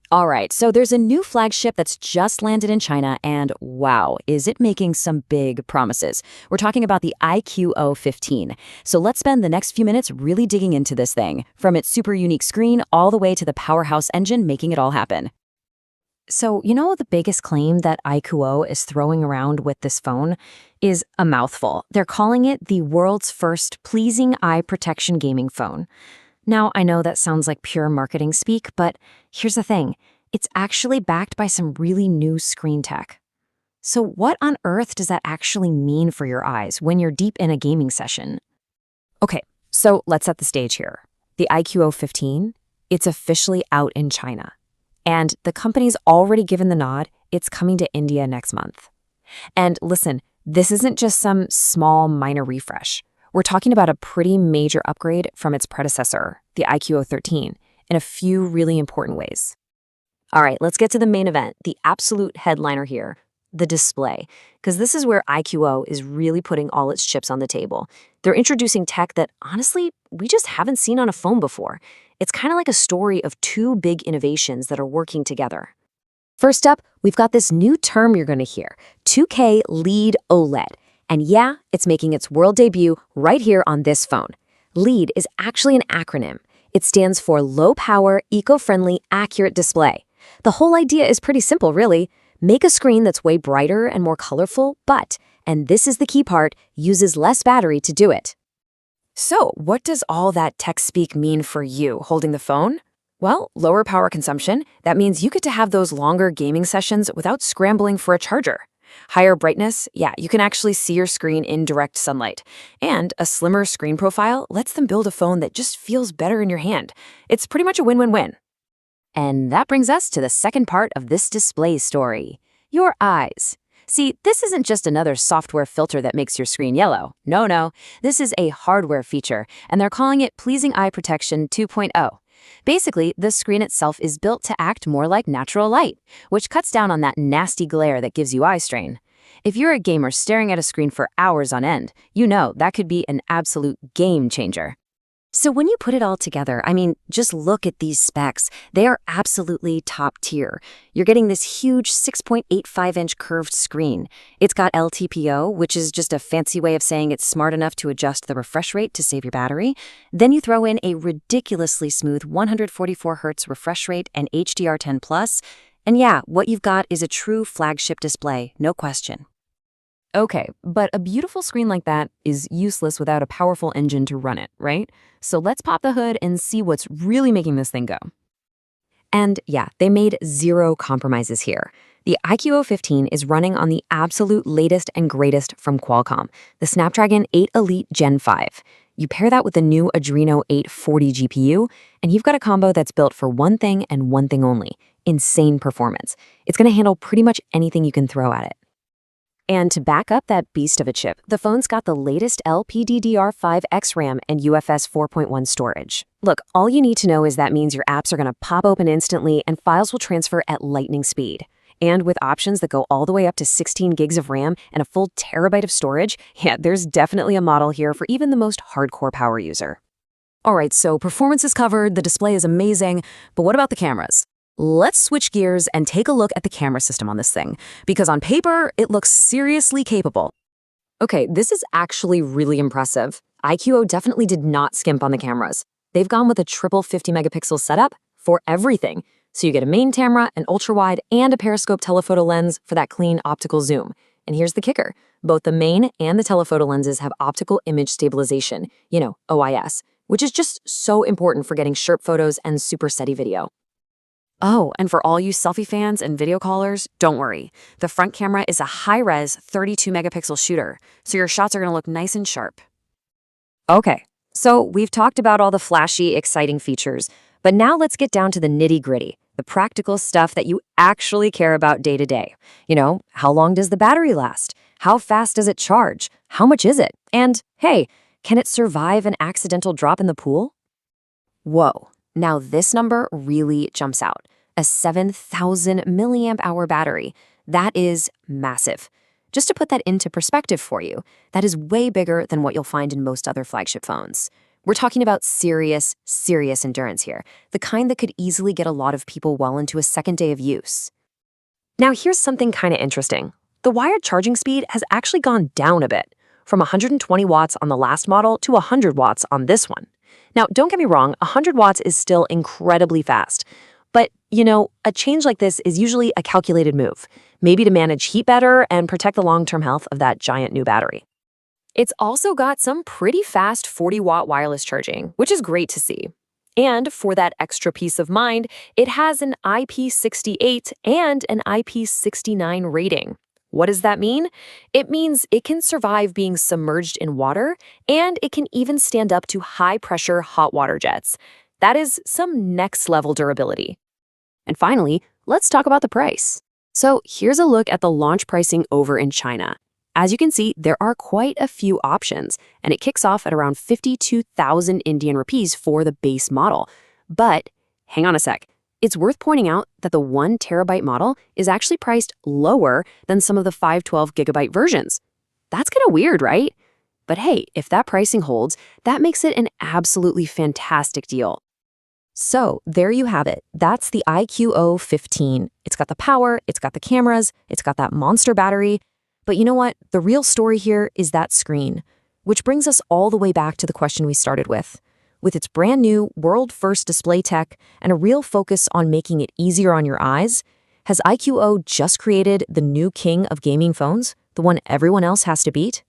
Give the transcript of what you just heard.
All right, so there's a new flagship that's just landed in China, and wow, is it making some big promises. We're talking about the iQOO 15. So let's spend the next few minutes really digging into this thing, from its super unique screen all the way to the powerhouse engine making it all happen. So, the biggest claim that iQOO is throwing around with this phone is a mouthful. They're calling it the world's first pleasing eye protection gaming phone. Now, I know that sounds like pure marketing speak, but here's the thing. It's actually backed by some really new screen tech. So what on earth does that actually mean for your eyes when you're deep in a gaming session? Okay, so let's set the stage here. The iQOO 15, it's officially out in China. And the company's already given the nod. It's coming to India next month. And listen, this isn't just some small minor refresh. We're talking about a pretty major upgrade from its predecessor, the iQOO 13, in a few really important ways. All right, let's get to the main event, the absolute headliner here, the display, because this is where iQOO is really putting all its chips on the table. They're introducing tech that, honestly, we just haven't seen on a phone before. It's kind of like a story of two big innovations that are working together. First up, we've got this new term you're going to hear, 2K LEED OLED. And yeah, it's making its world debut right here on this phone. LEED is actually an acronym. It stands for Low Power, Eco-Friendly, Accurate Display. The whole idea is pretty simple, really. Make a screen that's way brighter and more colorful, but, and this is the key part, uses less battery to do it. So, what does all that tech speak mean for you holding the phone? Well, lower power consumption, that means you get to have those longer gaming sessions without scrambling for a charger. Higher brightness, yeah, you can actually see your screen in direct sunlight. And a slimmer screen profile lets them build a phone that just feels better in your hand. It's pretty much a win-win-win. And that brings us to the second part of this display story, your eyes. See, this isn't just another software filter that makes your screen yellow. No, this is a hardware feature, and they're calling it Pleasing Eye Protection 2.0. Basically, the screen itself is built to act more like natural light, which cuts down on that nasty glare that gives you eye strain. If you're a gamer staring at a screen for hours on end, you know that could be an absolute game changer. So when you put it all together, just look at these specs. They are absolutely top tier. You're getting this huge 6.85-inch curved screen. It's got LTPO, which is just a fancy way of saying it's smart enough to adjust the refresh rate to save your battery. Then you throw in a ridiculously smooth 144 Hz refresh rate and HDR10+. And yeah, what you've got is a true flagship display, no question. Okay, but a beautiful screen like that is useless without a powerful engine to run it, right? So let's pop the hood and see what's really making this thing go. And yeah, they made zero compromises here. The iQOO 15 is running on the absolute latest and greatest from Qualcomm, the Snapdragon 8 Elite Gen 5. You pair that with the new Adreno 840 GPU, and you've got a combo that's built for one thing and one thing only, insane performance. It's going to handle pretty much anything you can throw at it. And to back up that beast of a chip, the phone's got the latest LPDDR5 XRAM and UFS 4.1 storage. Look, all you need to know is that means your apps are going to pop open instantly and files will transfer at lightning speed. And with options that go all the way up to 16 gigs of RAM and a full terabyte of storage, yeah, there's definitely a model here for even the most hardcore power user. All right, so performance is covered, the display is amazing, but what about the cameras? Let's switch gears and take a look at the camera system on this thing, because on paper, it looks seriously capable. Okay, this is actually really impressive. iQOO definitely did not skimp on the cameras. They've gone with a triple 50-megapixel setup for everything. So you get a main camera, an ultra-wide, and a periscope telephoto lens for that clean optical zoom. And here's the kicker. Both the main and the telephoto lenses have optical image stabilization, OIS, which is just so important for getting sharp photos and super steady video. Oh, and for all you selfie fans and video callers, don't worry. The front camera is a high-res 32-megapixel shooter, so your shots are going to look nice and sharp. Okay, so we've talked about all the flashy, exciting features, but now let's get down to the nitty-gritty, the practical stuff that you actually care about day to day. How long does the battery last? How fast does it charge? How much is it? And, hey, can it survive an accidental drop in the pool? Whoa. Now this number really jumps out. A 7,000 milliamp hour battery. That is massive. Just to put that into perspective for you, that is way bigger than what you'll find in most other flagship phones. We're talking about serious, serious endurance here, the kind that could easily get a lot of people well into a second day of use. Now here's something kind of interesting. The wired charging speed has actually gone down a bit, from 120 watts on the last model to 100 watts on this one. Now, don't get me wrong, 100 watts is still incredibly fast. But, a change like this is usually a calculated move, maybe to manage heat better and protect the long-term health of that giant new battery. It's also got some pretty fast 40-watt wireless charging, which is great to see. And for that extra peace of mind, it has an IP68 and an IP69 rating. What does that mean? It means it can survive being submerged in water, and it can even stand up to high-pressure hot water jets. That is some next-level durability. And finally, let's talk about the price. So here's a look at the launch pricing over in China. As you can see, there are quite a few options, and it kicks off at around 52,000 Indian rupees for the base model. But hang on a sec. It's worth pointing out that the 1 terabyte model is actually priced lower than some of the 512 gigabyte versions. That's kind of weird, right? But hey, if that pricing holds, that makes it an absolutely fantastic deal. So there you have it. That's the iQOO 15. It's got the power, it's got the cameras, it's got that monster battery. But you know what? The real story here is that screen, which brings us all the way back to the question we started with. With its brand new, world-first display tech and a real focus on making it easier on your eyes, has iQOO just created the new king of gaming phones, the one everyone else has to beat?